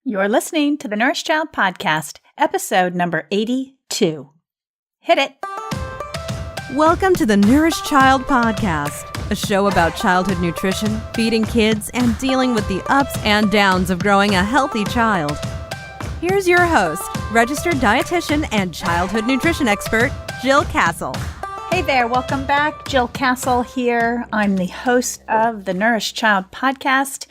You're listening to the Nourish Child Podcast, episode number 82. Hit it. Welcome to the Nourish Child Podcast, a show about childhood nutrition, feeding kids, and dealing with the ups and downs of growing a healthy child. Here's your host, registered dietitian and childhood nutrition expert, Jill Castle. Hey there, welcome back. Jill Castle here. I'm the host of the Nourish Child Podcast.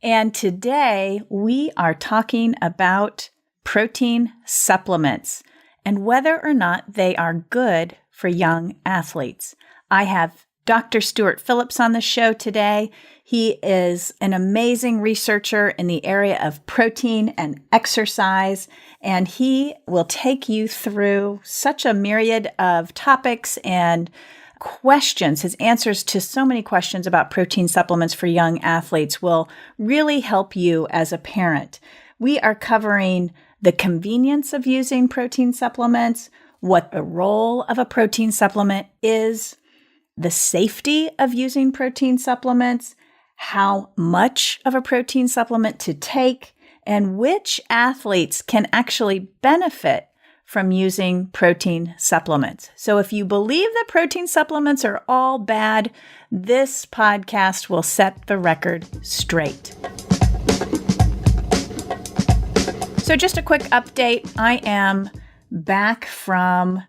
And today we are talking about protein supplements and whether or not they are good for young athletes. I have Dr. Stuart Phillips on the show today. He is an amazing researcher in the area of protein and exercise, and he will take you through such a myriad of topics and questions. His answers to so many questions about protein supplements for young athletes will really help you as a parent. We are covering the convenience of using protein supplements, what the role of a protein supplement is, the safety of using protein supplements, how much of a protein supplement to take, and which athletes can actually benefit from using protein supplements. So if you believe that protein supplements are all bad, this podcast will set the record straight. So just a quick update. I am back from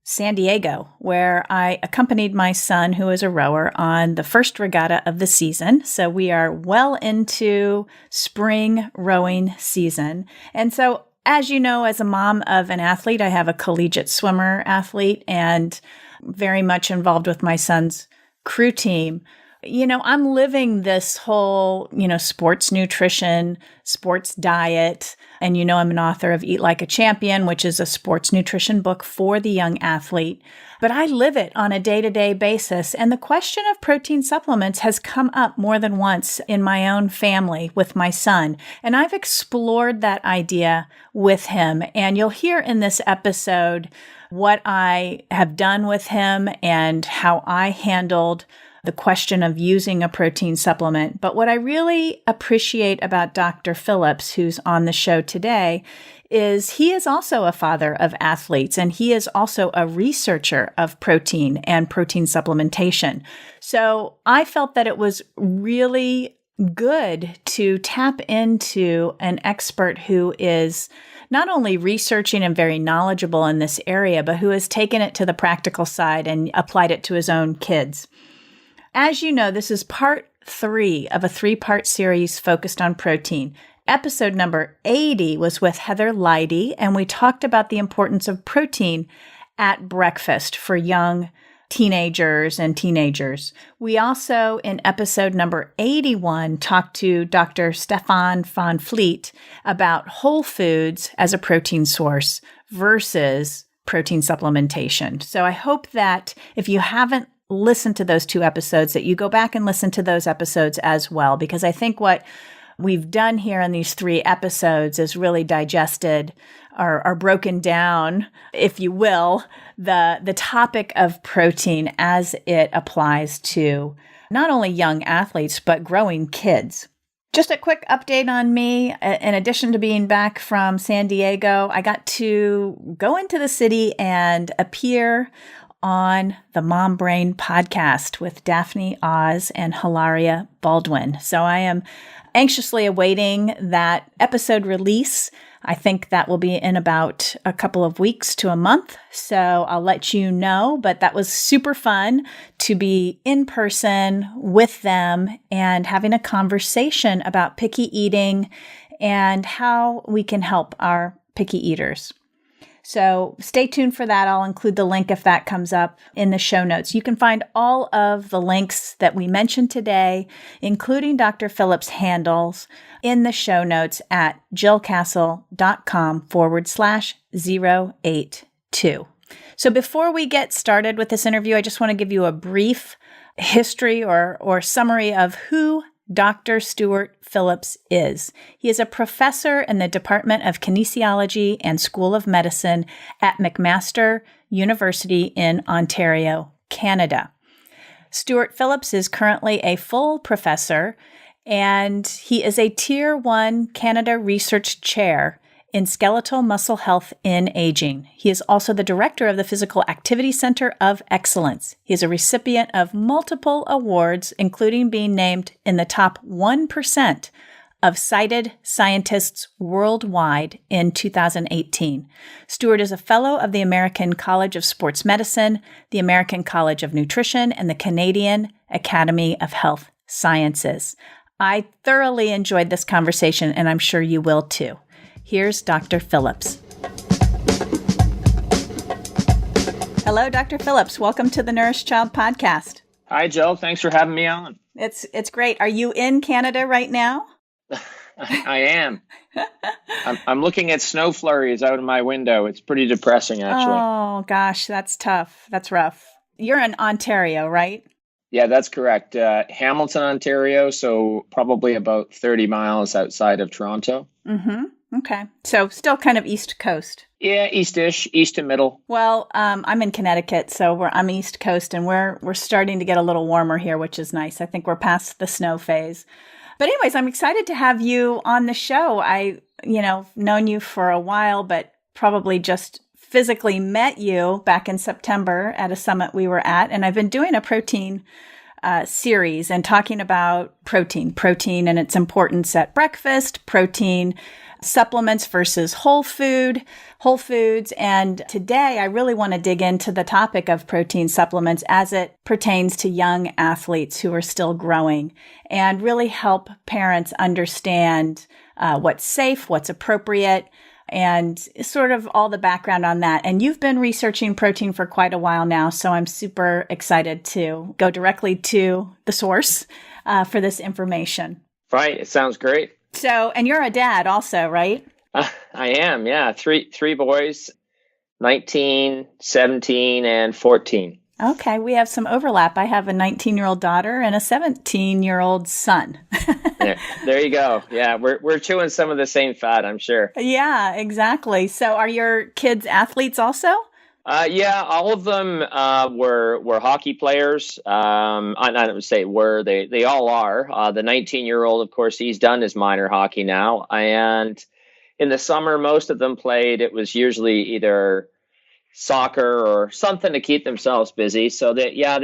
San Diego, where I accompanied my son, who is a rower, on the first regatta of the season. So we are well into spring rowing season. And so as you know, as a mom of an athlete, I have a collegiate swimmer athlete and very much involved with my son's crew team. You know, I'm living this whole, sports nutrition, sports diet. And I'm an author of Eat Like a Champion, which is a sports nutrition book for the young athlete. But I live it on a day-to-day basis. And the question of protein supplements has come up more than once in my own family with my son. And I've explored that idea with him. And you'll hear in this episode what I have done with him and how I handled the question of using a protein supplement. But what I really appreciate about Dr. Phillips, who's on the show today, is he is also a father of athletes, and he is also a researcher of protein and protein supplementation. So I felt that it was really good to tap into an expert who is not only researching and very knowledgeable in this area, but who has taken it to the practical side and applied it to his own kids. As you know, this is part 3 of a 3-part series focused on protein. Episode number 80 was with Heather Leidy, and we talked about the importance of protein at breakfast for young teenagers and teenagers. We also, in episode number 81, talked to Dr. Stefan van Vliet about whole foods as a protein source versus protein supplementation. So I hope that if you haven't listen to those 2 episodes, that you go back and listen to those episodes as well, because I think what we've done here in these 3 episodes is really digested or broken down, if you will, the topic of protein as it applies to not only young athletes, but growing kids. Just a quick update on me. In addition to being back from San Diego, I got to go into the city and appear on the Mom Brain podcast with Daphne Oz and Hilaria Baldwin. So I am anxiously awaiting that episode release. I think that will be in about a couple of weeks to a month. So I'll let you know, but that was super fun to be in person with them and having a conversation about picky eating and how we can help our picky eaters. So stay tuned for that. I'll include the link if that comes up in the show notes. You can find all of the links that we mentioned today, including Dr. Phillips' handles, in the show notes at jillcastle.com/082. So before we get started with this interview, I just want to give you a brief history or summary of who Dr. Stuart Phillips is. He is a professor in the Department of Kinesiology and School of Medicine at McMaster University in Ontario, Canada. Stuart Phillips is currently a full professor and he is a Tier 1 Canada Research Chair in Skeletal Muscle Health in Aging. He is also the director of the Physical Activity Center of Excellence. He is a recipient of multiple awards, including being named in the top 1% of cited scientists worldwide in 2018. Stuart is a fellow of the American College of Sports Medicine, the American College of Nutrition, and the Canadian Academy of Health Sciences. I thoroughly enjoyed this conversation, and I'm sure you will too. Here's Dr. Phillips. Hello, Dr. Phillips. Welcome to the Nourished Child podcast. Hi, Jill. Thanks for having me on. It's great. Are you in Canada right now? I am. I'm looking at snow flurries out of my window. It's pretty depressing, actually. Oh, gosh, that's tough. That's rough. You're in Ontario, right? Yeah, that's correct. Hamilton, Ontario, so probably about 30 miles outside of Toronto. Mm-hmm. Okay. So still kind of East Coast. Yeah, east-ish, east to middle. Well, I'm in Connecticut, so I'm East Coast, and we're starting to get a little warmer here, which is nice. I think we're past the snow phase. But anyways, I'm excited to have you on the show. Known you for a while, but probably just physically met you back in September at a summit we were at, and I've been doing a protein series and talking about protein and its importance at breakfast, protein supplements versus whole foods. And today I really want to dig into the topic of protein supplements as it pertains to young athletes who are still growing and really help parents understand what's safe, what's appropriate, and sort of all the background on that. And you've been researching protein for quite a while now, so I'm super excited to go directly to the source for this information. Right. It sounds great. So, and you're a dad also, right? I am, yeah. Three boys, 19, 17, and 14. Okay, we have some overlap. I have a 19-year-old daughter and a 17-year-old son. There you go. Yeah, we're chewing some of the same fat, I'm sure. Yeah, exactly. So are your kids athletes also? Yeah, all of them were hockey players. I don't say were, they all are. The 19-year-old, of course, he's done his minor hockey now. And in the summer, most of them played. It was usually either soccer or something to keep themselves busy. So that, yeah,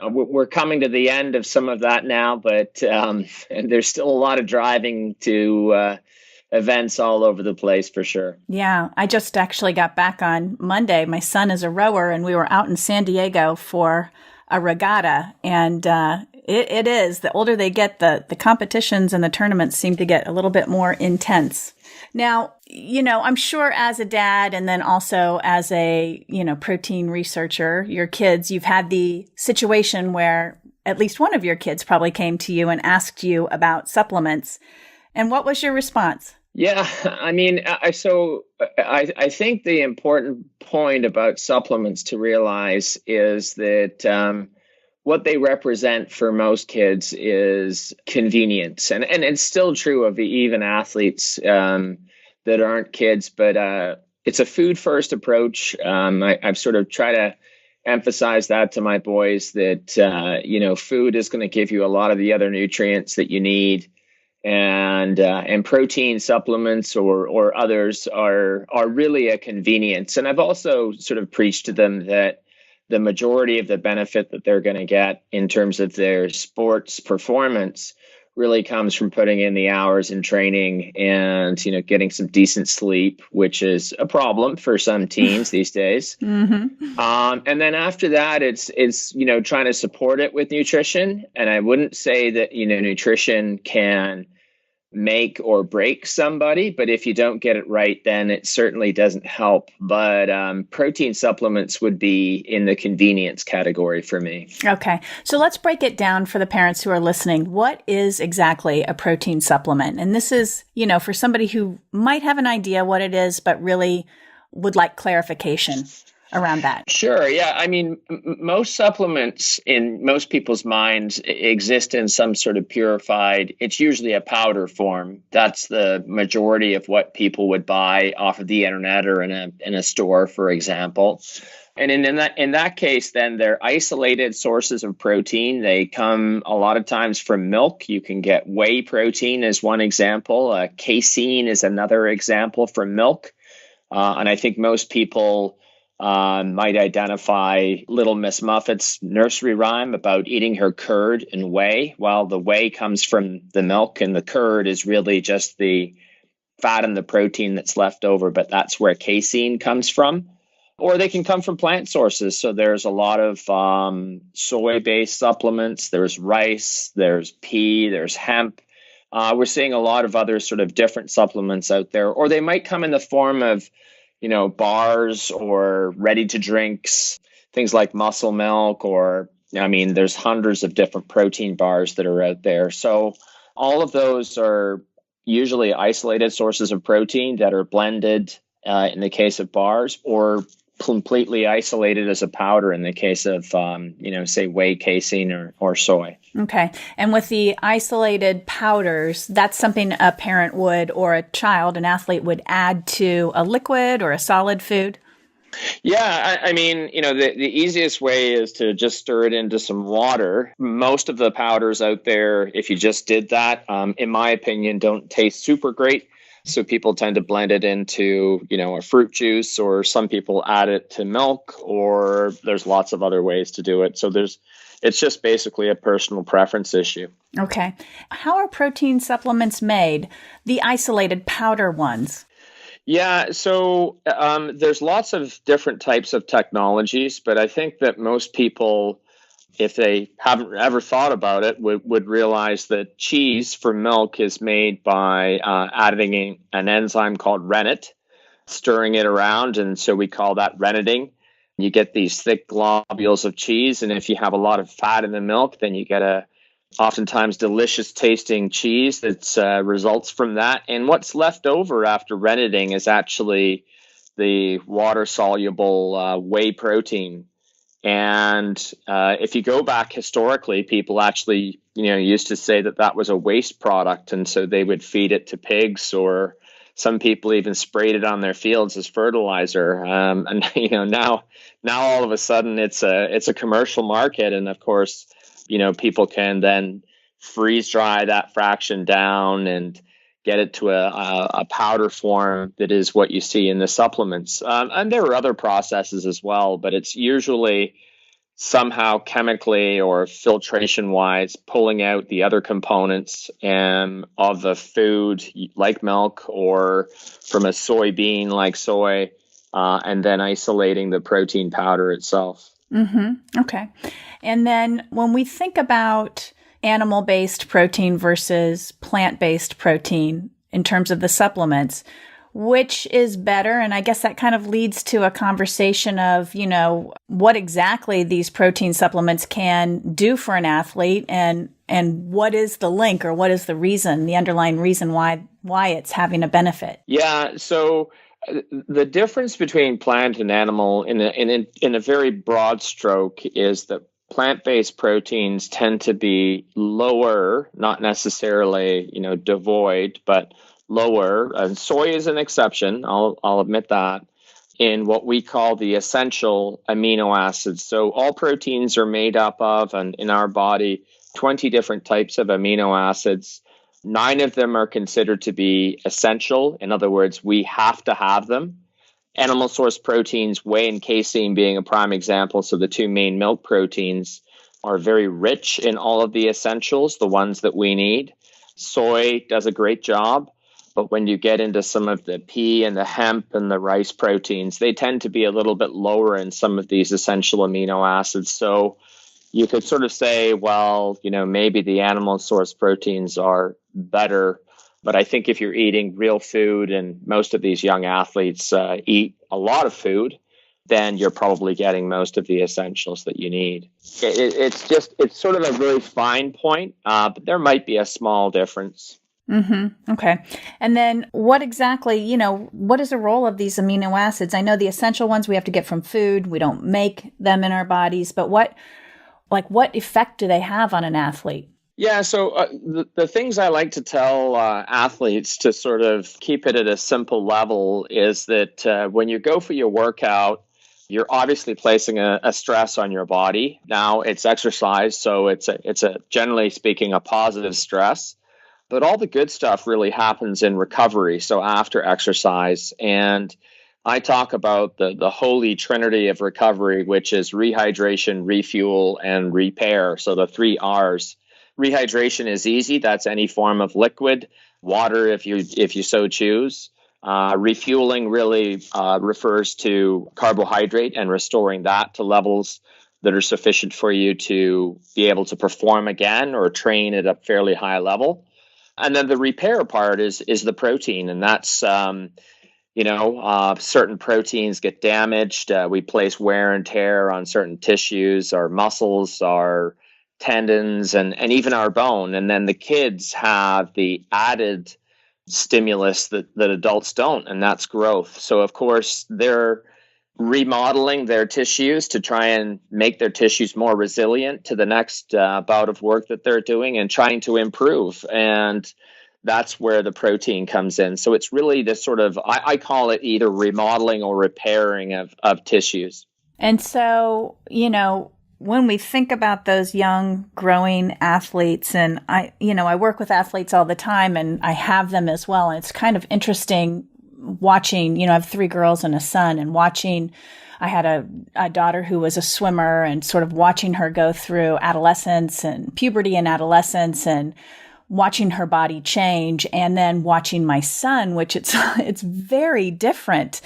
we're coming to the end of some of that now, but and there's still a lot of driving to events all over the place for sure. Yeah, I just actually got back on Monday. My son is a rower, and we were out in San Diego for a regatta. And it is, the older they get, the competitions and the tournaments seem to get a little bit more intense. Now, I'm sure as a dad and then also as a, protein researcher, your kids, you've had the situation where at least one of your kids probably came to you and asked you about supplements. And what was your response? Yeah, I mean, I think the important point about supplements to realize is that what they represent for most kids is convenience. And it's still true of even athletes that aren't kids, but it's a food first approach. I've sort of tried to emphasize that to my boys that, food is going to give you a lot of the other nutrients that you need. And protein supplements or others are really a convenience. And I've also sort of preached to them that the majority of the benefit that they're going to get in terms of their sports performance really comes from putting in the hours in training and, getting some decent sleep, which is a problem for some teens these days. Mm-hmm. And then after that, it's trying to support it with nutrition. And I wouldn't say that, nutrition can make or break somebody, but if you don't get it right, then it certainly doesn't help. But protein supplements would be in the convenience category for me. Okay. So let's break it down for the parents who are listening. What is exactly a protein supplement? And this is, for somebody who might have an idea what it is, but really would like clarification. around that? Sure. Yeah. I mean, most supplements in most people's minds exist in some sort of purified, it's usually a powder form. That's the majority of what people would buy off of the internet or in a store, for example. And in that case, then they're isolated sources of protein. They come a lot of times from milk. You can get whey protein as one example. Casein is another example from milk. And I think most people might identify Little Miss Muffet's nursery rhyme about eating her curd and whey. Well, the whey comes from the milk, and the curd is really just the fat and the protein that's left over, but that's where casein comes from. Or they can come from plant sources. So there's a lot of soy-based supplements. There's rice, there's pea, there's hemp. We're seeing a lot of other sort of different supplements out there. Or they might come in the form of, bars or ready-to-drinks, things like muscle milk, or, there's hundreds of different protein bars that are out there. So all of those are usually isolated sources of protein that are blended in the case of bars, or completely isolated as a powder in the case of, say whey, casein, or soy. Okay. And with the isolated powders, that's something a parent would, or a child, an athlete would add to a liquid or a solid food? Yeah, the easiest way is to just stir it into some water. Most of the powders out there, if you just did that, in my opinion, don't taste super great. So people tend to blend it into, a fruit juice, or some people add it to milk, or there's lots of other ways to do it. So it's just basically a personal preference issue. Okay. How are protein supplements made? The isolated powder ones? Yeah, so there's lots of different types of technologies, but I think that most people, if they haven't ever thought about it, would realize that cheese for milk is made by adding an enzyme called rennet, stirring it around, and so we call that renneting. You get these thick globules of cheese, and if you have a lot of fat in the milk, then you get a oftentimes delicious tasting cheese that results from that. And what's left over after renneting is actually the water-soluble whey protein. And if you go back historically, people actually, used to say that was a waste product, and so they would feed it to pigs, or some people even sprayed it on their fields as fertilizer. And now all of a sudden it's a commercial market, and of course, people can then freeze dry that fraction down and get it to a powder form that is what you see in the supplements. And there are other processes as well, but it's usually somehow chemically or filtration-wise pulling out the other components of the food, like milk, or from a soybean like soy, and then isolating the protein powder itself. Mm-hmm. Okay. And then when we think about animal-based protein versus plant-based protein in terms of the supplements, which is better? And I guess that kind of leads to a conversation of, what exactly these protein supplements can do for an athlete, and what is the link, or what is the reason, the underlying reason why it's having a benefit? Yeah. So the difference between plant and animal in a very broad stroke is that plant-based proteins tend to be lower, not necessarily, devoid, but lower. And soy is an exception, I'll admit that, in what we call the essential amino acids. So all proteins are made up of, and in our body, 20 different types of amino acids. 9 of them are considered to be essential. In other words, we have to have them. Animal source proteins, whey and casein being a prime example, so the 2 main milk proteins, are very rich in all of the essentials, the ones that we need. Soy does a great job, but when you get into some of the pea and the hemp and the rice proteins, they tend to be a little bit lower in some of these essential amino acids. So you could sort of say, well, maybe the animal source proteins are better. But I think if you're eating real food, and most of these young athletes eat a lot of food, then you're probably getting most of the essentials that you need. It's sort of a really fine point, but there might be a small difference. Okay. And then what exactly, what is the role of these amino acids? I know the essential ones we have to get from food. We don't make them in our bodies, but what effect do they have on an athlete? Yeah, so the things I like to tell athletes to sort of keep it at a simple level is that when you go for your workout, you're obviously placing a stress on your body. Now it's exercise, so it's a generally speaking a positive stress. But all the good stuff really happens in recovery, so after exercise. And I talk about the holy trinity of recovery, which is rehydration, refuel, and repair. So the three R's. Rehydration is easy. That's any form of liquid, water if you so choose. Refueling really refers to carbohydrate and restoring that to levels that are sufficient for you to be able to perform again or train at a fairly high level. And then the repair part is the protein, and that's certain proteins get damaged. We place wear and tear on certain tissues, our muscles, our tendons, and even our bone. And then the kids have the added stimulus that adults don't, and that's growth. So of course they're remodeling their tissues to try and make their tissues more resilient to the next bout of work that they're doing and trying to improve. And that's where the protein comes in. So it's really this sort of, I call it either remodeling or repairing of tissues. And so, when we think about those young growing athletes, and I work with athletes all the time and I have them as well. And it's kind of interesting watching, I have 3 girls and a son, and watching, I had a daughter who was a swimmer, and sort of watching her go through adolescence and puberty and adolescence, and watching her body change, and then watching my son, which it's very different.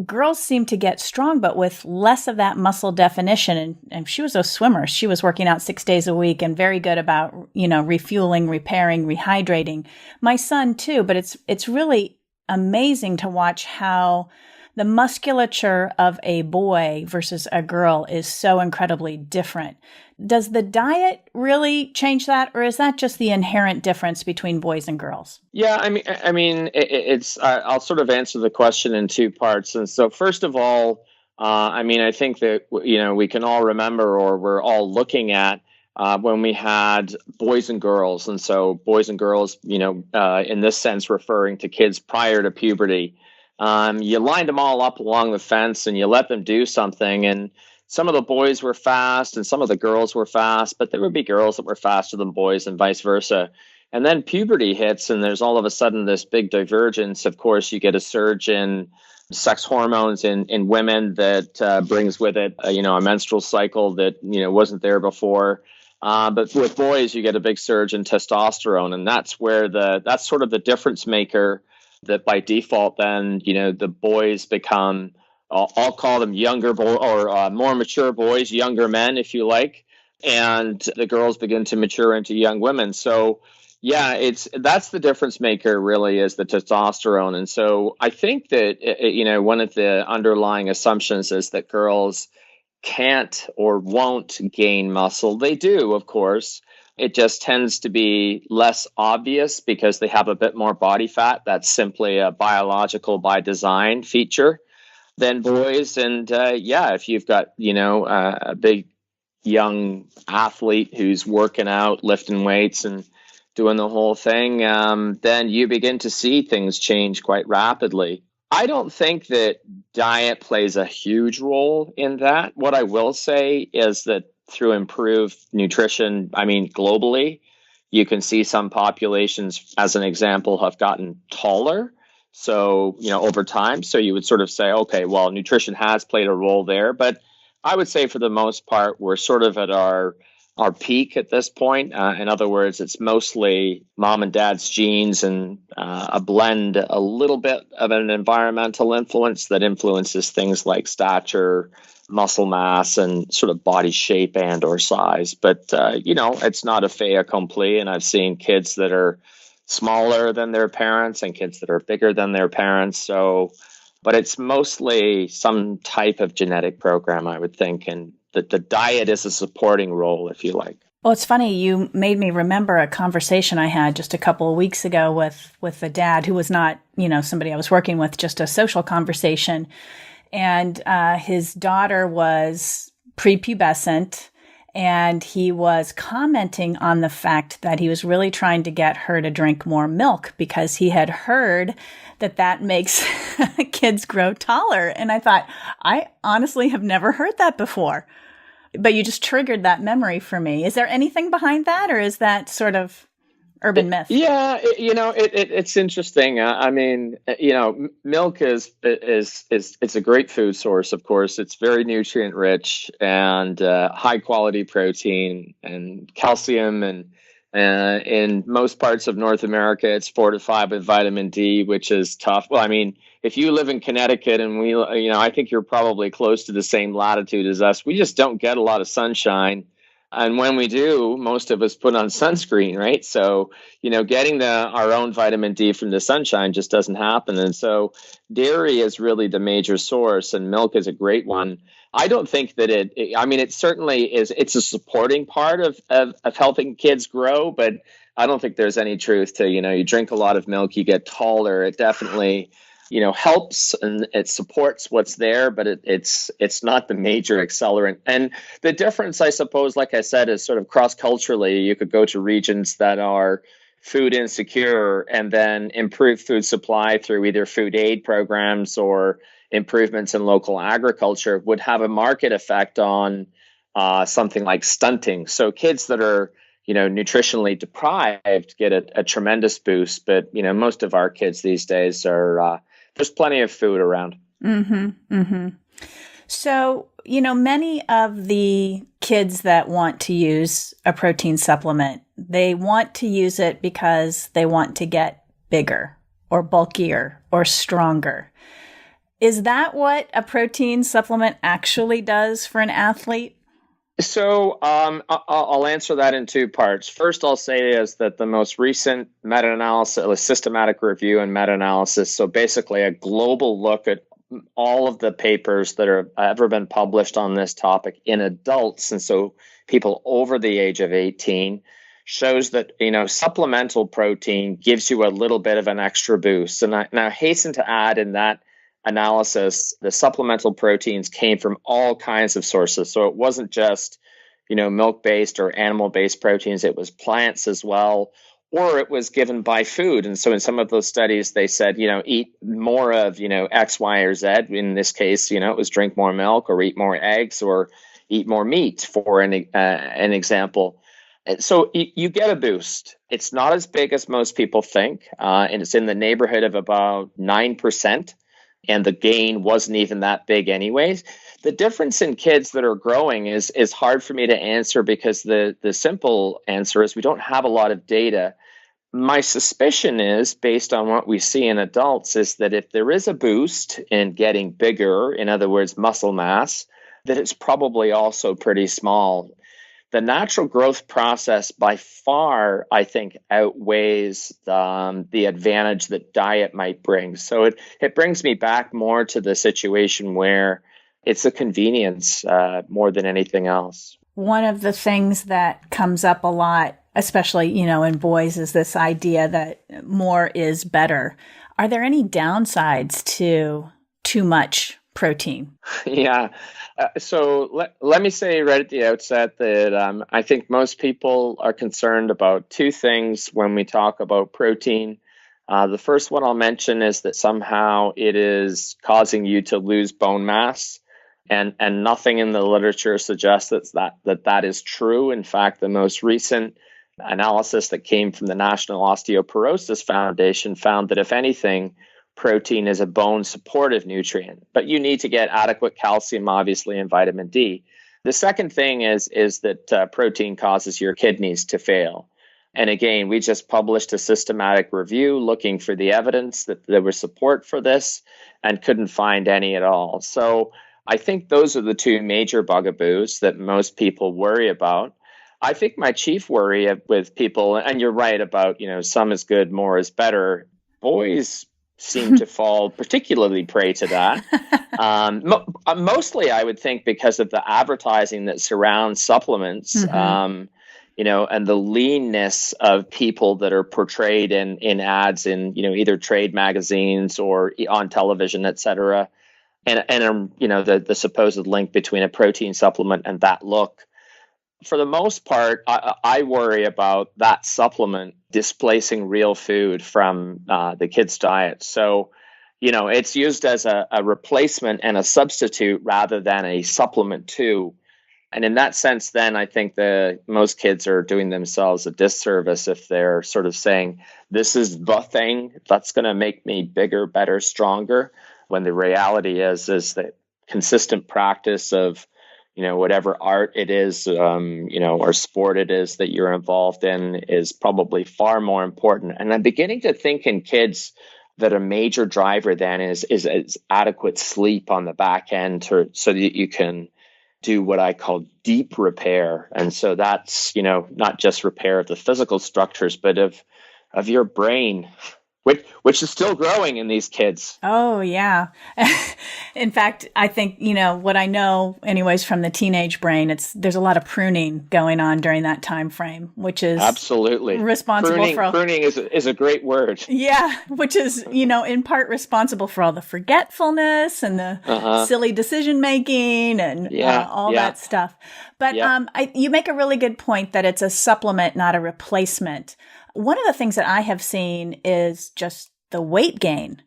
Girls seem to get strong, but with less of that muscle definition. And she was a swimmer. She was working out 6 days a week and very good about, refueling, repairing, rehydrating. My son too, but it's really amazing to watch how the musculature of a boy versus a girl is so incredibly different. Does the diet really change that, or is that just the inherent difference between boys and girls? Yeah, it's. I'll sort of answer the question in 2 parts. And so, first of all, I think that we can all remember, or we're all looking at when we had boys and girls, and so boys and girls, in this sense, referring to kids prior to puberty. You lined them all up along the fence, and you let them do something, and some of the boys were fast and some of the girls were fast, but there would be girls that were faster than boys and vice versa. And then puberty hits, and there's all of a sudden this big divergence. Of course, you get a surge in sex hormones in women that brings with it, a menstrual cycle that, wasn't there before. But with boys, you get a big surge in testosterone, and that's sort of the difference maker that by default, then, the boys become, I'll call them younger or more mature boys, younger men, if you like, and the girls begin to mature into young women. So, yeah, that's the difference maker, really, is the testosterone. And so I think that one of the underlying assumptions is that girls can't or won't gain muscle. They do, of course. It just tends to be less obvious because they have a bit more body fat. That's simply a biological by design feature than boys. And if you've got, a big young athlete who's working out, lifting weights and doing the whole thing, then you begin to see things change quite rapidly. I don't think that diet plays a huge role in that. What I will say is that through improved nutrition, globally, you can see some populations, as an example, have gotten taller. So, over time, so you would sort of say, okay, well, nutrition has played a role there. But I would say for the most part, we're sort of at our peak at this point. In other words, it's mostly mom and dad's genes and a blend, a little bit of an environmental influence that influences things like stature, muscle mass, and sort of body shape and or size. But, it's not a fait accompli. And I've seen kids that are smaller than their parents and kids that are bigger than their parents. So, but it's mostly some type of genetic program, I would think. And that the diet is a supporting role, if you like. Well, it's funny. You made me remember a conversation I had just a couple of weeks ago with a dad who was not, somebody I was working with, just a social conversation. And his daughter was prepubescent, and he was commenting on the fact that he was really trying to get her to drink more milk because he had heard that makes kids grow taller. And I thought, I honestly have never heard that before. But you just triggered that memory for me. Is there anything behind that, or is that sort of urban myth? Yeah, it's interesting. Milk is it's a great food source. Of course, it's very nutrient rich and high quality protein and calcium, and in most parts of North America, it's fortified with vitamin D, which is tough. Well, I mean, if you live in Connecticut and I think you're probably close to the same latitude as us. We just don't get a lot of sunshine. And when we do, most of us put on sunscreen, right? So, getting our own vitamin D from the sunshine just doesn't happen. And so dairy is really the major source, and milk is a great one. I don't think that it certainly is, it's a supporting part of helping kids grow, but I don't think there's any truth to, you drink a lot of milk, you get taller. It definitely helps and it supports what's there, but it's not the major accelerant. And the difference, I suppose, like I said, is sort of cross-culturally. You could go to regions that are food insecure and then improve food supply through either food aid programs or improvements in local agriculture would have a market effect on something like stunting. So kids that are nutritionally deprived get a tremendous boost, but most of our kids these days are there's plenty of food around. Mm-hmm. Mm-hmm. So, many of the kids that want to use a protein supplement, they want to use it because they want to get bigger or bulkier or stronger. Is that what a protein supplement actually does for an athlete? So I'll answer that in two parts. First, I'll say is that the most recent meta-analysis, a systematic review and meta-analysis, so basically a global look at all of the papers that have ever been published on this topic in adults, and so people over the age of 18, shows that supplemental protein gives you a little bit of an extra boost. And I hasten to add in that analysis, the supplemental proteins came from all kinds of sources. So it wasn't just, milk-based or animal-based proteins. It was plants as well, or it was given by food. And so in some of those studies, they said, eat more of, X, Y, or Z. In this case, it was drink more milk or eat more eggs or eat more meat, for an example. So you get a boost. It's not as big as most people think, and it's in the neighborhood of about 9%. And the gain wasn't even that big anyways. The difference in kids that are growing is hard for me to answer because the simple answer is we don't have a lot of data. My suspicion is, based on what we see in adults, is that if there is a boost in getting bigger, in other words, muscle mass, that it's probably also pretty small. The natural growth process by far, I think, outweighs the advantage that diet might bring. So it brings me back more to the situation where it's a convenience more than anything else. One of the things that comes up a lot, especially, in boys, is this idea that more is better. Are there any downsides to too much protein? Yeah. So let me say right at the outset that I think most people are concerned about two things when we talk about protein. The first one I'll mention is that somehow it is causing you to lose bone mass, and nothing in the literature suggests that is true. In fact, the most recent analysis that came from the National Osteoporosis Foundation found that if anything, protein is a bone supportive nutrient, but you need to get adequate calcium, obviously, and vitamin D. The second thing is that protein causes your kidneys to fail. And again, we just published a systematic review looking for the evidence that there was support for this and couldn't find any at all. So I think those are the two major bugaboos that most people worry about. I think my chief worry with people, and you're right about, some is good, more is better. Boys seem to fall particularly prey to that. Mostly, I would think, because of the advertising that surrounds supplements. and the leanness of people that are portrayed in ads in, either trade magazines or on television, et cetera. And the supposed link between a protein supplement and that look. For the most part, I worry about that supplement displacing real food from the kids' diet. So, it's used as a replacement and a substitute rather than a supplement too. And in that sense, then I think most kids are doing themselves a disservice if they're sort of saying, this is the thing that's going to make me bigger, better, stronger, when the reality is that consistent practice of, whatever art it is, or sport it is that you're involved in is probably far more important. And I'm beginning to think in kids that a major driver then is adequate sleep on the back end so that you can do what I call deep repair. And so that's, not just repair of the physical structures, but of your brain, which is still growing in these kids. Oh, yeah. In fact, I think, what I know anyways from the teenage brain, there's a lot of pruning going on during that time frame, which is absolutely responsible for pruning is a great word. Yeah, which is, in part responsible for all the forgetfulness and the silly decision making and all that stuff. But you make a really good point that it's a supplement, not a replacement. One of the things that I have seen is just the weight gain.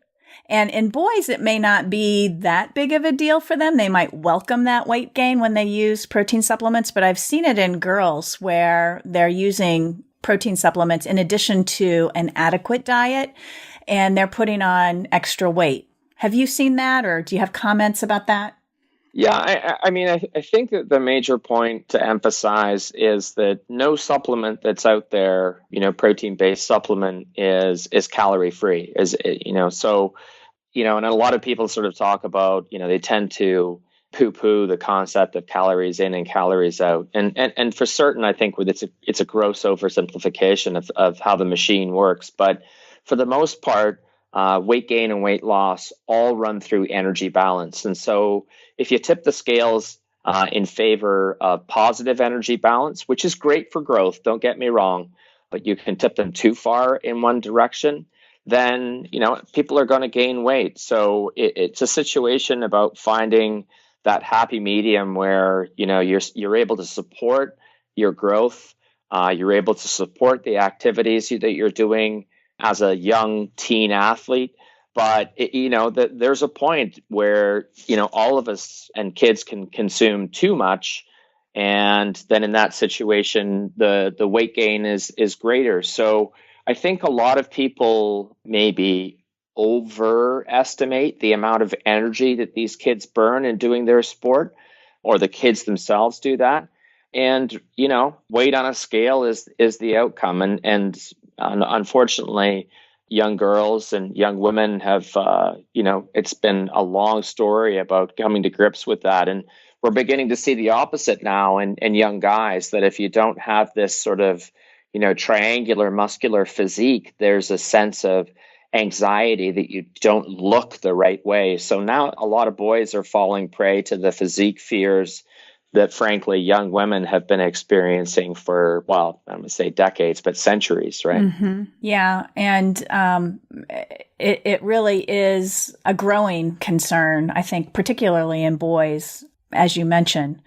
And in boys, it may not be that big of a deal for them. They might welcome that weight gain when they use protein supplements, but I've seen it in girls where they're using protein supplements in addition to an adequate diet, and they're putting on extra weight. Have you seen that, or do you have comments about that? Yeah, I think that the major point to emphasize is that no supplement that's out there, protein-based supplement is calorie free. So, and a lot of people sort of talk about, they tend to poo-poo the concept of calories in and calories out. And for certain, I think it's a gross oversimplification of how the machine works. But for the most part, weight gain and weight loss all run through energy balance. And so if you tip the scales in favor of positive energy balance, which is great for growth, don't get me wrong, but you can tip them too far in one direction, then, people are going to gain weight. So it's a situation about finding that happy medium where, you're able to support your growth, you're able to support the activities that you're doing as a young teen athlete. But, there's a point where, all of us and kids can consume too much. And then in that situation, the weight gain is greater. So I think a lot of people maybe overestimate the amount of energy that these kids burn in doing their sport, or the kids themselves do that. And, weight on a scale is the outcome. And unfortunately, young girls and young women have, it's been a long story about coming to grips with that. And we're beginning to see the opposite now in young guys, that if you don't have this sort of, triangular muscular physique, there's a sense of anxiety that you don't look the right way. So now a lot of boys are falling prey to the physique fears that, frankly, young women have been experiencing for, well, I'm going to say decades, but centuries, right? Mm-hmm. Yeah. And it really is a growing concern, I think, particularly in boys, as you mentioned.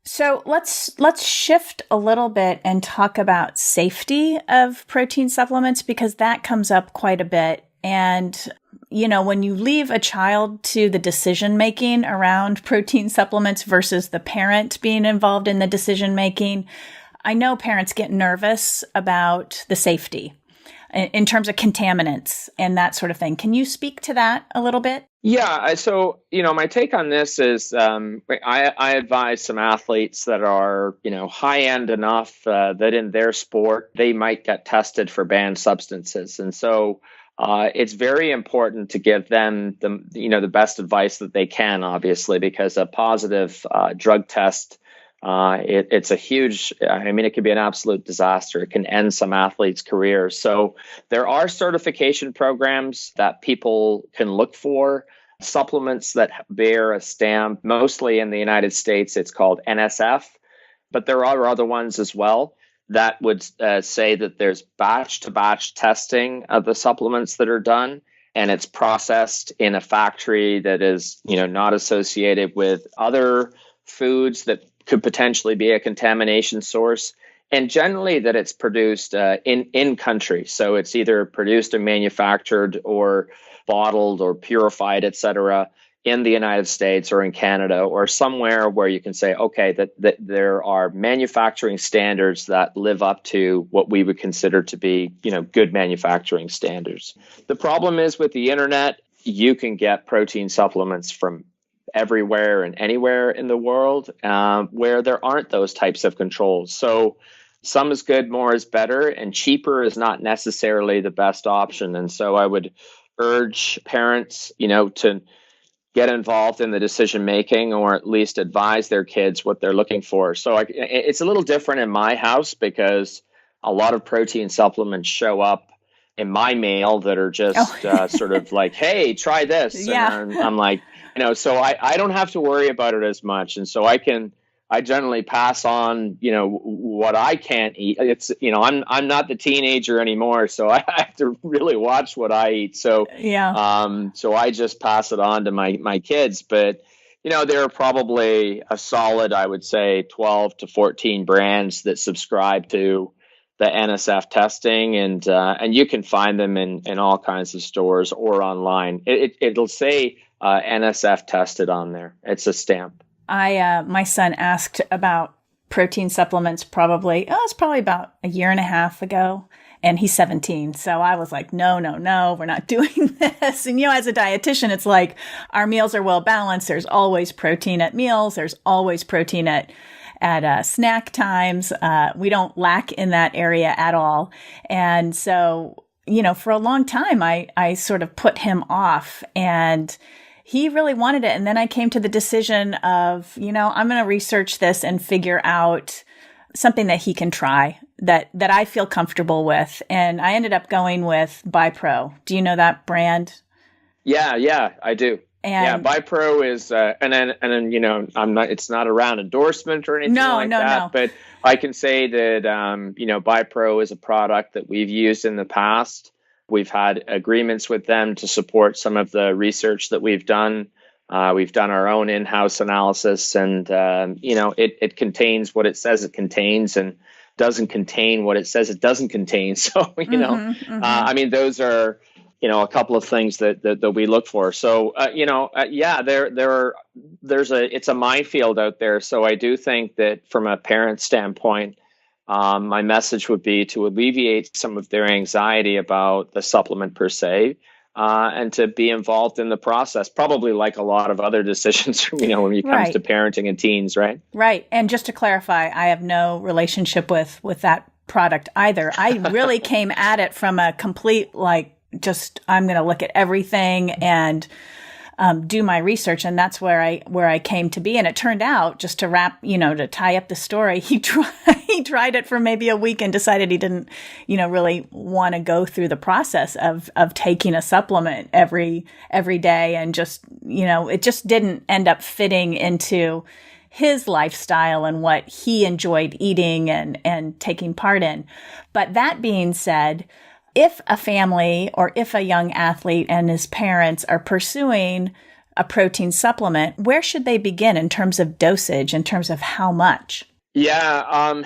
So let's shift a little bit and talk about safety of protein supplements, because that comes up quite a bit. And, when you leave a child to the decision making around protein supplements versus the parent being involved in the decision making, I know parents get nervous about the safety in terms of contaminants and that sort of thing. Can you speak to that a little bit? Yeah. So, my take on this is I advise some athletes that are, high end enough that in their sport, they might get tested for banned substances. And so it's very important to give them the best advice that they can, obviously, because a positive drug test, it's a huge, it can be an absolute disaster. It can end some athletes' careers. So there are certification programs that people can look for, supplements that bear a stamp. Mostly in the United States, it's called NSF. But there are other ones as well that would say that there's batch to batch testing of the supplements that are done, and it's processed in a factory that is, not associated with other foods that could potentially be a contamination source. And generally that it's produced in country. So it's either produced and manufactured or bottled or purified, et cetera, in the United States or in Canada or somewhere where you can say, okay, that there are manufacturing standards that live up to what we would consider to be, good manufacturing standards. The problem is with the internet, you can get protein supplements from everywhere and anywhere in the world where there aren't those types of controls. So some is good, more is better, and cheaper is not necessarily the best option. And so I would urge parents, to get involved in the decision making, or at least advise their kids what they're looking for. So it's a little different in my house because a lot of protein supplements show up in my mail that are just sort of like, hey, try this. Yeah. And I'm like, so I don't have to worry about it as much. And so I generally pass on, what I can't eat. It's, I'm not the teenager anymore, so I have to really watch what I eat. So, so I just pass it on to my kids. But, there are probably a solid, I would say, 12 to 14 brands that subscribe to the NSF testing, and you can find them in all kinds of stores or online. It'll say NSF tested on there. It's a stamp. My son asked about protein supplements it's probably about a year and a half ago, and he's 17. So I was like, no, we're not doing this. And, as a dietitian, it's like our meals are well balanced. There's always protein at meals. There's always protein at snack times. We don't lack in that area at all. And so, for a long time, I sort of put him off, and he really wanted it. And then I came to the decision of, I'm going to research this and figure out something that he can try that I feel comfortable with. And I ended up going with BiPro. Do you know that brand? Yeah, I do. And BiPro is, and then, I'm not, it's not a round endorsement or anything that, but I can say that, BiPro is a product that we've used in the past. We've had agreements with them to support some of the research that we've done. We've done our own in-house analysis, and it contains what it says it contains, and doesn't contain what it says it doesn't contain. So those are a couple of things that we look for. So it's a minefield out there. So I do think that from a parent standpoint, my message would be to alleviate some of their anxiety about the supplement per se, and to be involved in the process, probably like a lot of other decisions, when it comes to parenting and teens, right? Right. And just to clarify, I have no relationship with that product either. I really came at it from a complete, I'm going to look at everything and do my research, and that's where I came to be. And it turned out, just to to tie up the story, he tried it for maybe a week and decided he didn't, really want to go through the process of taking a supplement every day, and just, it just didn't end up fitting into his lifestyle and what he enjoyed eating and taking part in. But that being said, if a family or if a young athlete and his parents are pursuing a protein supplement, where should they begin in terms of dosage, in terms of how much? Yeah,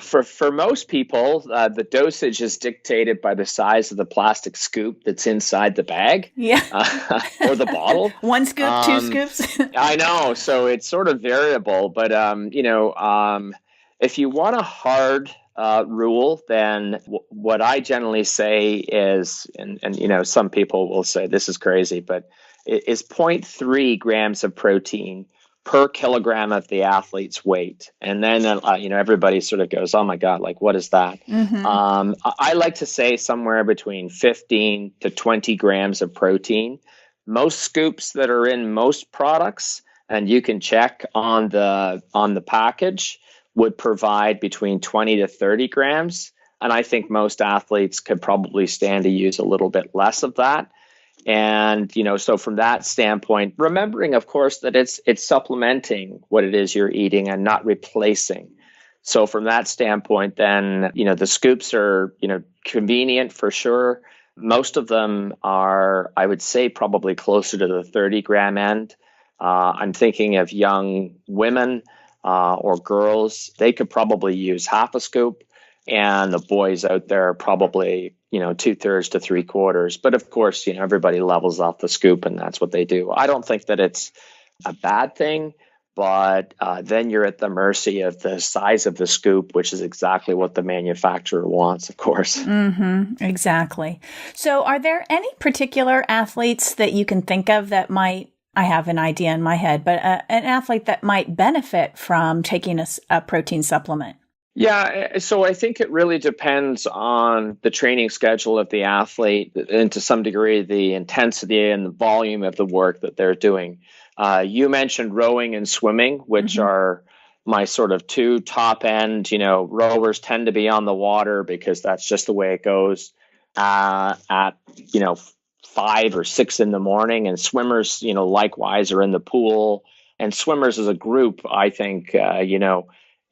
for most people, the dosage is dictated by the size of the plastic scoop that's inside the bag, or the bottle. 1 scoop, 2 scoops. I know, so it's sort of variable, but if you want a hard rule, then what I generally say is, and some people will say this is crazy, but it is 0.3 grams of protein per kilogram of the athlete's weight. And then, everybody sort of goes, oh my God, what is that? Mm-hmm. I like to say somewhere between 15 to 20 grams of protein. Most scoops that are in most products, and you can check on the package, would provide between 20 to 30 grams. And I think most athletes could probably stand to use a little bit less of that. And, so from that standpoint, remembering, of course, that it's supplementing what it is you're eating and not replacing. So from that standpoint, then, the scoops are, convenient for sure. Most of them are, I would say, probably closer to the 30-gram end. I'm thinking of young women or girls. They could probably use half a scoop. And the boys out there are probably, 2/3 to 3/4. But of course, everybody levels off the scoop and that's what they do. I don't think that it's a bad thing, but then you're at the mercy of the size of the scoop, which is exactly what the manufacturer wants, of course. Exactly. So are there any particular athletes that you can think of that might, I have an idea in my head, but an athlete that might benefit from taking a protein supplement? Yeah, so I think it really depends on the training schedule of the athlete and to some degree the intensity and the volume of the work that they're doing. You mentioned rowing and swimming, which are my sort of two top end. Rowers tend to be on the water because that's just the way it goes at 5 or 6 in the morning, and swimmers, likewise are in the pool. And swimmers as a group, I think,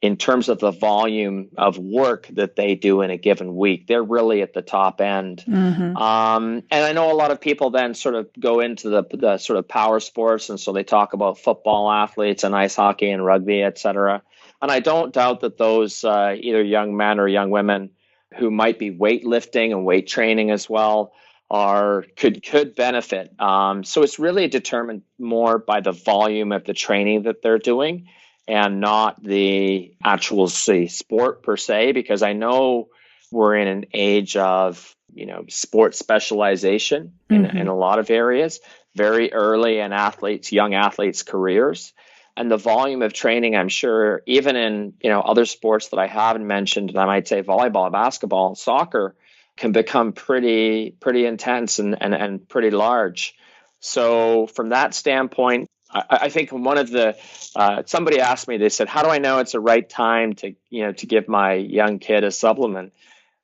in terms of the volume of work that they do in a given week, they're really at the top end. And I know a lot of people then sort of go into the sort of power sports. And so they talk about football athletes and ice hockey and rugby, et cetera. And I don't doubt that those either young men or young women who might be weightlifting and weight training as well could benefit. So it's really determined more by the volume of the training that they're doing and not the actual sport per se, because I know we're in an age of, sport specialization in a lot of areas, very early in young athletes' careers. And the volume of training, I'm sure, even in, other sports that I haven't mentioned, and I might say volleyball, basketball, soccer, can become pretty intense and pretty large. So from that standpoint, I think one of the somebody asked me, they said, how do I know it's the right time to give my young kid a supplement?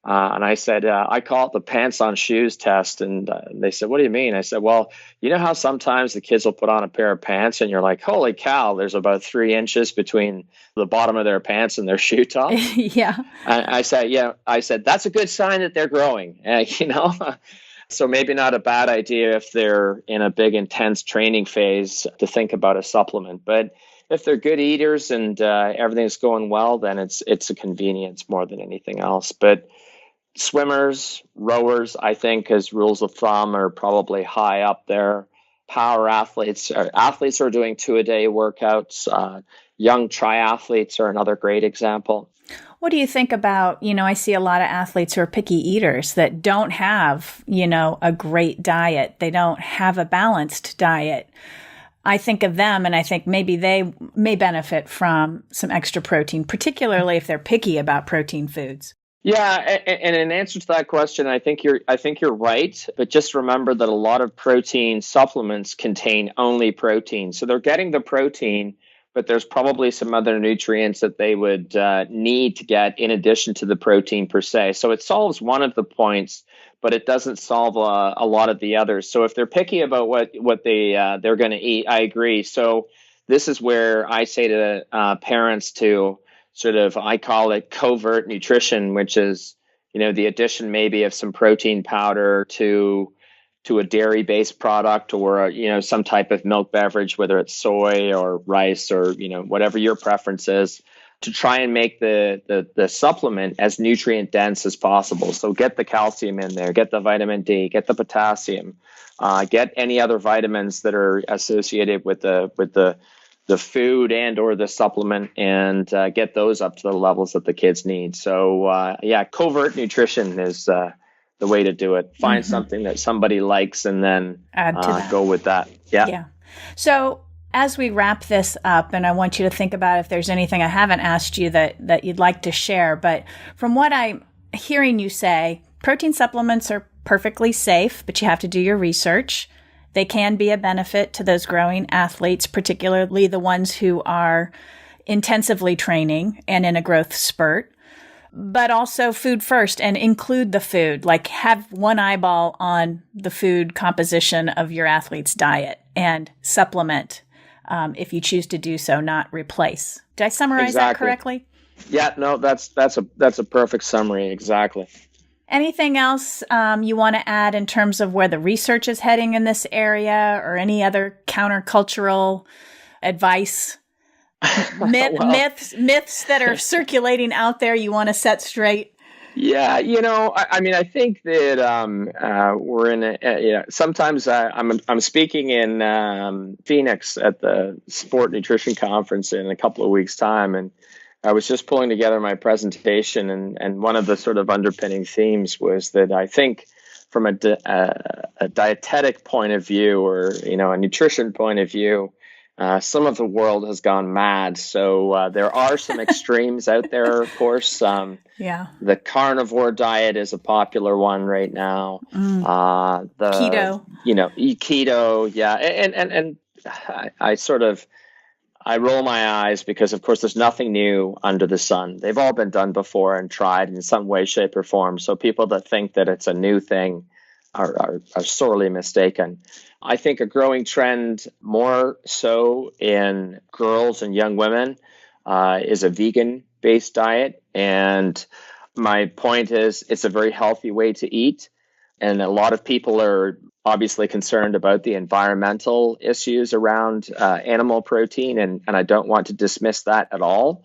And I said, I call it the pants on shoes test. And they said, what do you mean? I said, well, you know how sometimes the kids will put on a pair of pants and you're like, holy cow, there's about 3 inches between the bottom of their pants and their shoe top. Yeah. And I said, that's a good sign that they're growing, So maybe not a bad idea if they're in a big, intense training phase to think about a supplement. But if they're good eaters and everything's going well, then it's a convenience more than anything else. But swimmers, rowers, I think, as rules of thumb, are probably high up there. Power athletes who are doing 2-a-day workouts. Young triathletes are another great example. What do you think about, I see a lot of athletes who are picky eaters that don't have, a great diet. They don't have a balanced diet. I think of them and I think maybe they may benefit from some extra protein, particularly if they're picky about protein foods. Yeah, and in answer to that question, I think you're right. But just remember that a lot of protein supplements contain only protein. So they're getting the protein, but there's probably some other nutrients that they would need to get in addition to the protein per se. So it solves one of the points, but it doesn't solve a lot of the others. So if they're picky about what they're going to eat, I agree. So this is where I say to parents to sort of, I call it covert nutrition, which is, the addition maybe of some protein powder to a dairy-based product or, some type of milk beverage, whether it's soy or rice or, whatever your preference is, to try and make the supplement as nutrient dense as possible. So get the calcium in there, get the vitamin D, get the potassium, get any other vitamins that are associated with the food and or the supplement, and get those up to the levels that the kids need. So covert nutrition is the way to do it. Find something that somebody likes and then Add to that. Go with that. Yeah. So as we wrap this up, and I want you to think about if there's anything I haven't asked you that you'd like to share, but from what I'm hearing you say, protein supplements are perfectly safe, but you have to do your research. They can be a benefit to those growing athletes, particularly the ones who are intensively training and in a growth spurt. but also food first and include the food, like have one eyeball on the food composition of your athlete's diet and supplement if you choose to do so, not replace. Did I summarize that correctly? Yeah, no, that's a perfect summary. Exactly. Anything else you want to add in terms of where the research is heading in this area, or any other countercultural advice? Myths that are circulating out there you want to set straight? Yeah, I think that we're in sometimes I'm speaking in Phoenix at the Sport Nutrition Conference in a couple of weeks' time, and I was just pulling together my presentation, and one of the sort of underpinning themes was that I think from a dietetic point of view, or a nutrition point of view, some of the world has gone mad. So there are some extremes out there, of course. The carnivore diet is a popular one right now. The keto, keto, yeah, and I roll my eyes because, of course, there's nothing new under the sun. They've all been done before and tried in some way, shape, or form. So people that think that it's a new thing are sorely mistaken. I think a growing trend, more so in girls and young women, is a vegan-based diet. And my point is, it's a very healthy way to eat. And a lot of people are obviously concerned about the environmental issues around animal protein, and I don't want to dismiss that at all.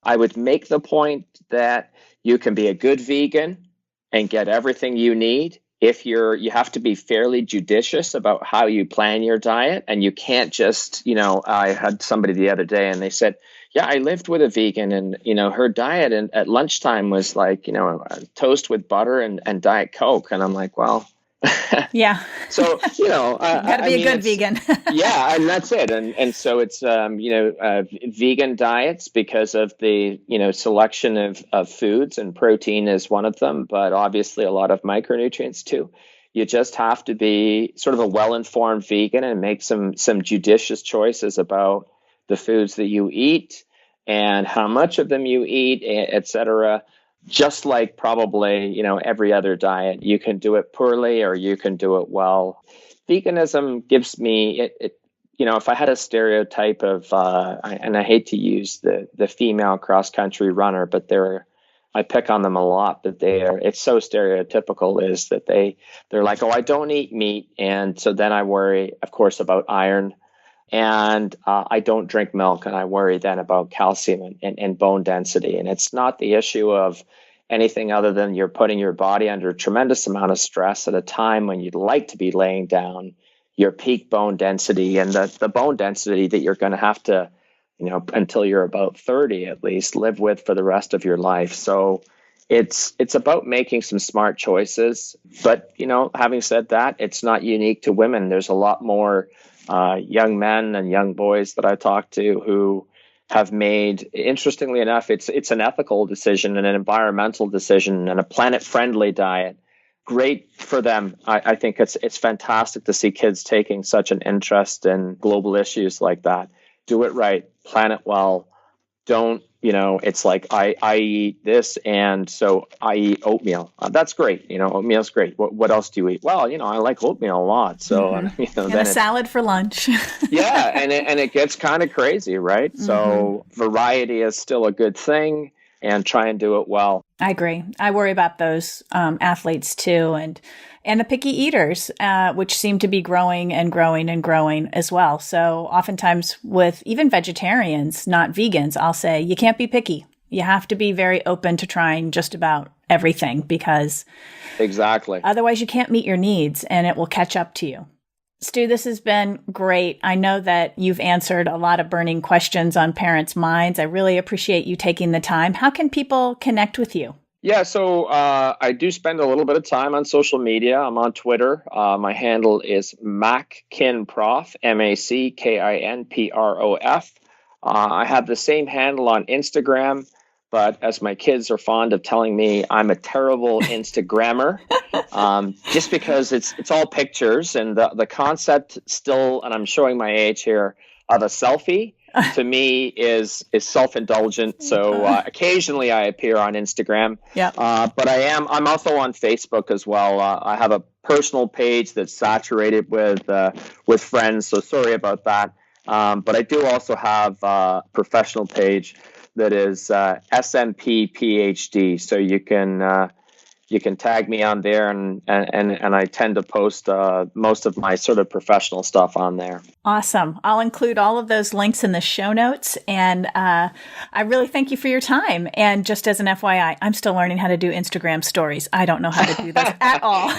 I would make the point that you can be a good vegan and get everything you need. You have to be fairly judicious about how you plan your diet, and you can't just, I had somebody the other day and they said, yeah, I lived with a vegan, and, her diet at lunchtime was like, toast with butter and Diet Coke. And I'm like, well, yeah. So, got to be a good vegan. Yeah, and that's it. And so it's, vegan diets because of the, selection of foods, and protein is one of them, but obviously a lot of micronutrients too. You just have to be sort of a well-informed vegan and make some judicious choices about the foods that you eat and how much of them you eat, et cetera. Just like probably, every other diet, you can do it poorly or you can do it well. Veganism gives me if I had a stereotype of, and I hate to use the female cross-country runner, but I pick on them a lot, but it's so stereotypical, is that they're like, oh, I don't eat meat. And so then I worry, of course, about iron. And I don't drink milk, and I worry then about calcium and bone density. And it's not the issue of anything other than you're putting your body under a tremendous amount of stress at a time when you'd like to be laying down your peak bone density, and the bone density that you're going to have to, until you're about 30 at least, live with for the rest of your life. So it's about making some smart choices. But, having said that, it's not unique to women. There's a lot more young men and young boys that I talk to who have made, interestingly enough, it's an ethical decision and an environmental decision and a planet-friendly diet. Great for them. I think it's fantastic to see kids taking such an interest in global issues like that. Do it right, plan it well. Don't, it's like I eat this, and so I eat oatmeal. That's great. Oatmeal's great. What else do you eat? Well, I like oatmeal a lot. So, and a salad for lunch. Yeah. And it gets kind of crazy, right? Mm-hmm. So variety is still a good thing, and try and do it well. I agree. I worry about those athletes too. And the picky eaters, which seem to be growing and growing and growing as well. So oftentimes with even vegetarians, not vegans, I'll say, you can't be picky. You have to be very open to trying just about everything, because exactly, otherwise you can't meet your needs and it will catch up to you. Stu, this has been great. I know that you've answered a lot of burning questions on parents' minds. I really appreciate you taking the time. How can people connect with you? Yeah, so I do spend a little bit of time on social media. I'm on Twitter. My handle is MacKinProf, MacKinProf. I have the same handle on Instagram, but as my kids are fond of telling me, I'm a terrible Instagrammer, just because it's all pictures, and the concept still, and I'm showing my age here, of a selfie to me is self-indulgent. So occasionally I appear on Instagram, Yeah. but I'm also on Facebook as well. I have a personal page that's saturated with friends. So sorry about that. But I do also have a professional page that is SMP PhD. So you can tag me on there, and I tend to post most of my sort of professional stuff on there. Awesome. I'll include all of those links in the show notes. And I really thank you for your time. And just as an FYI, I'm still learning how to do Instagram stories. I don't know how to do those at all.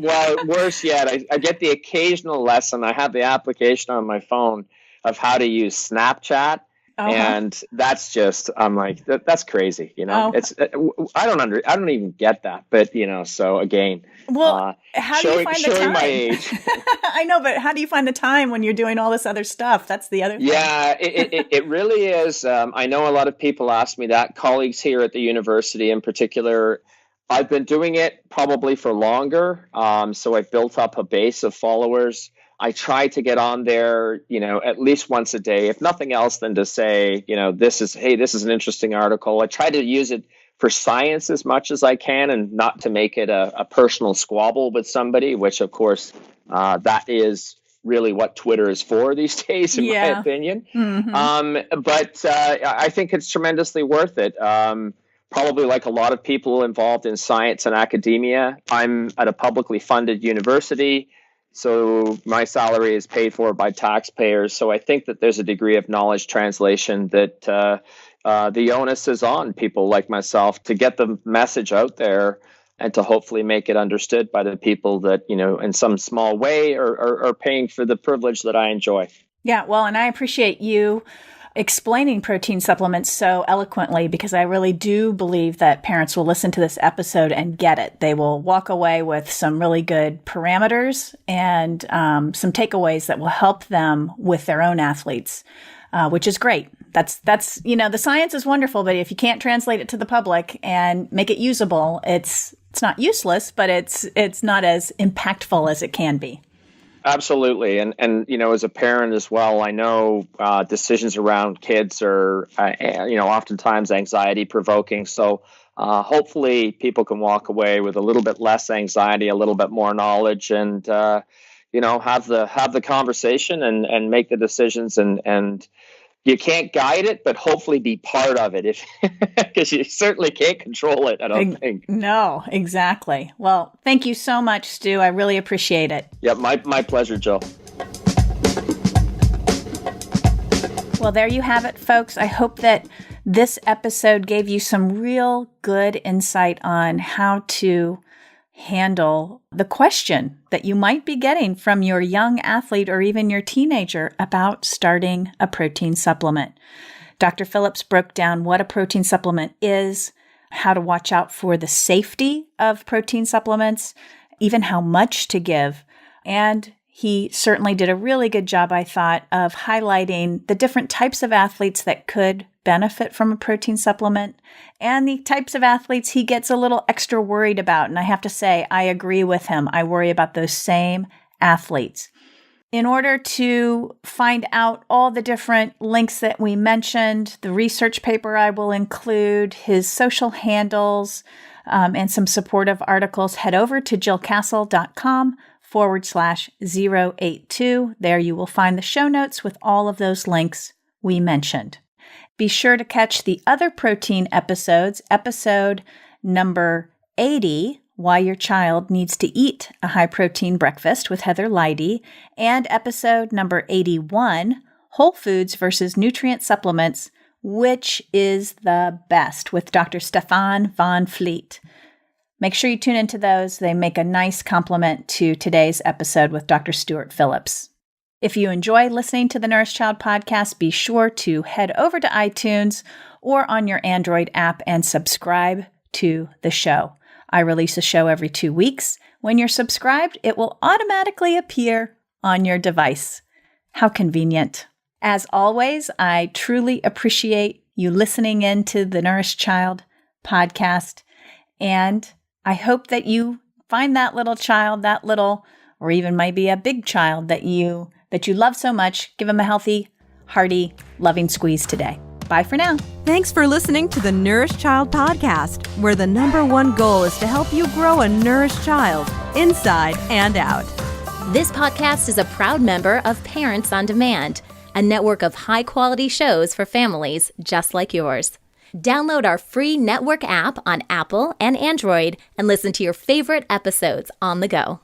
Well, worse yet, I get the occasional lesson. I have the application on my phone of how to use Snapchat. And that's just, I'm like, that's crazy. It's, I don't even get that, but so again, well, how do you find the time? Showing my age. I know, but how do you find the time when you're doing all this other stuff? That's the other thing. Yeah, it really is. I know a lot of people ask me that, colleagues here at the university in particular. I've been doing it probably for longer. So I've built up a base of followers. I try to get on there, at least once a day, if nothing else than to say, this is an interesting article. I try to use it for science as much as I can and not to make it a personal squabble with somebody, which of course, that is really what Twitter is for these days, in my opinion. Mm-hmm. But I think it's tremendously worth it. Probably like a lot of people involved in science and academia, I'm at a publicly funded university. So my salary is paid for by taxpayers. So I think that there's a degree of knowledge translation that the onus is on people like myself to get the message out there and to hopefully make it understood by the people that, in some small way are paying for the privilege that I enjoy. Yeah, well, and I appreciate you explaining protein supplements so eloquently, because I really do believe that parents will listen to this episode and get it. They will walk away with some really good parameters and some takeaways that will help them with their own athletes, which is great. That's the science is wonderful, but if you can't translate it to the public and make it usable, it's not useless, but it's not as impactful as it can be. Absolutely. And as a parent as well, I know decisions around kids are, oftentimes anxiety provoking. So hopefully people can walk away with a little bit less anxiety, a little bit more knowledge, and, have the conversation and make the decisions. And you can't guide it, but hopefully be part of it, because you certainly can't control it, I don't think. No, exactly. Well, thank you so much, Stu. I really appreciate it. Yeah, my pleasure, Jill. Well, there you have it, folks. I hope that this episode gave you some real good insight on how to handle the question that you might be getting from your young athlete or even your teenager about starting a protein supplement. Dr. Phillips broke down what a protein supplement is, how to watch out for the safety of protein supplements, even how much to give. And he certainly did a really good job, I thought, of highlighting the different types of athletes that could benefit from a protein supplement and the types of athletes he gets a little extra worried about. And I have to say, I agree with him. I worry about those same athletes. In order to find out all the different links that we mentioned, the research paper I will include, his social handles, and some supportive articles, head over to jillcastle.com/082. There you will find the show notes with all of those links we mentioned. Be sure to catch the other protein episodes, episode number 80, Why Your Child Needs to Eat a High Protein Breakfast with Heather Leidy, and episode number 81, Whole Foods versus Nutrient Supplements, Which is the Best, with Dr. Stefan Van Vliet. Make sure you tune into those. They make a nice complement to today's episode with Dr. Stuart Phillips. If you enjoy listening to the Nourish Child podcast, be sure to head over to iTunes or on your Android app and subscribe to the show. I release a show every 2 weeks. When you're subscribed, it will automatically appear on your device. How convenient. As always, I truly appreciate you listening in to the Nourish Child podcast, and I hope that you find that little child, or even maybe a big child that you love so much, give them a healthy, hearty, loving squeeze today. Bye for now. Thanks for listening to the Nourished Child Podcast, where the #1 goal is to help you grow a nourished child, inside and out. This podcast is a proud member of Parents on Demand, a network of high-quality shows for families just like yours. Download our free network app on Apple and Android and listen to your favorite episodes on the go.